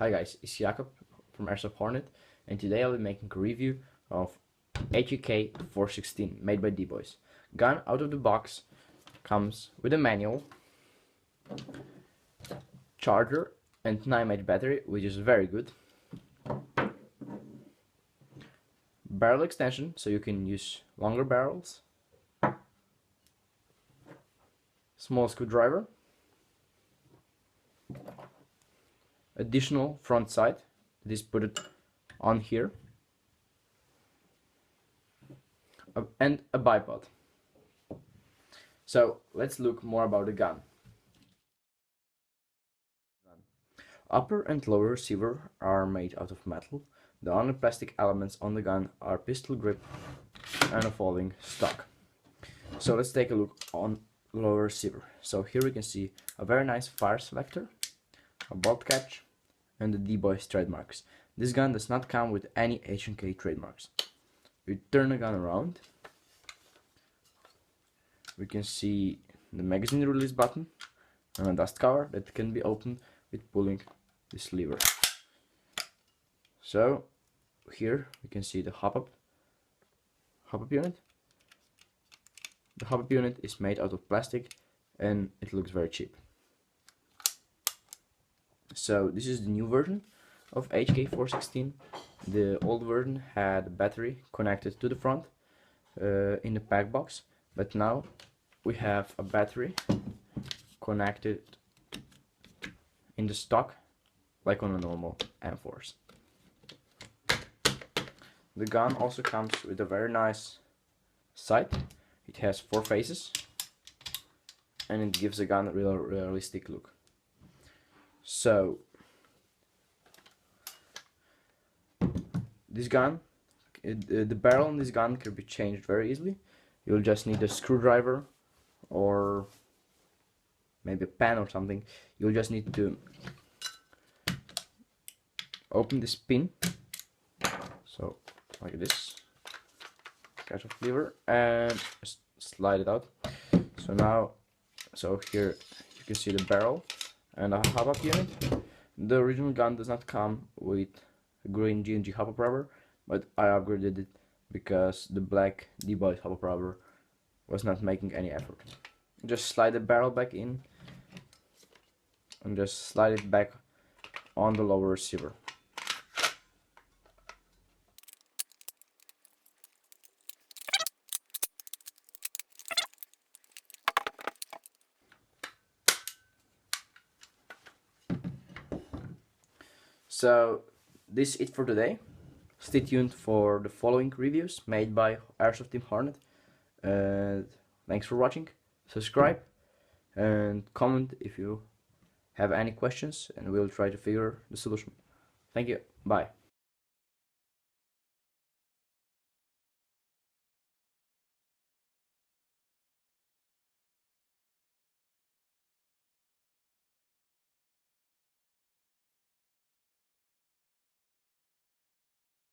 Hi guys, it's Jakob from Airsoft Hornet, and today I'll be making a review of HK416 made by DBoys. Gun out of the box comes with a manual, charger and 9 mAh battery, which is very good. Barrel extension, so you can use longer barrels. Small screwdriver. Additional front sight. This put it on here. And a bipod. So let's look more about the gun. Upper and lower receiver are made out of metal. The only plastic elements on the gun are pistol grip and a folding stock. So let's take a look on lower receiver. So here we can see a very nice fire selector, a bolt catch, and the DBoys trademarks. This gun does not come with any HK trademarks. We turn the gun around. We can see the magazine release button and a dust cover that can be opened with pulling this lever. So here we can see the hop-up unit. The hop-up unit is made out of plastic and it looks very cheap. So this is the new version of HK416. The old version had a battery connected to the front in the pack box, but now we have a battery connected in the stock like on a normal M4s. The gun also comes with a very nice sight. It has 4 faces and it gives the gun a real realistic look. So this gun, the barrel on this gun can be changed very easily. You'll just need a screwdriver or maybe a pen or something. You'll just need to open this pin, so like this, catch a lever and just slide it out. So here you can see the barrel and a hop-up unit. The original gun does not come with a green G&G hop-up rubber, but I upgraded it because the black DBoys hop-up rubber was not making any effort. Just slide the barrel back in and just slide it back on the lower receiver. So this is it for today. Stay tuned for the following reviews made by Airsoft Team Hornet. Thanks for watching. Subscribe and comment if you have any questions, and we'll try to figure the solution. Thank you. Bye.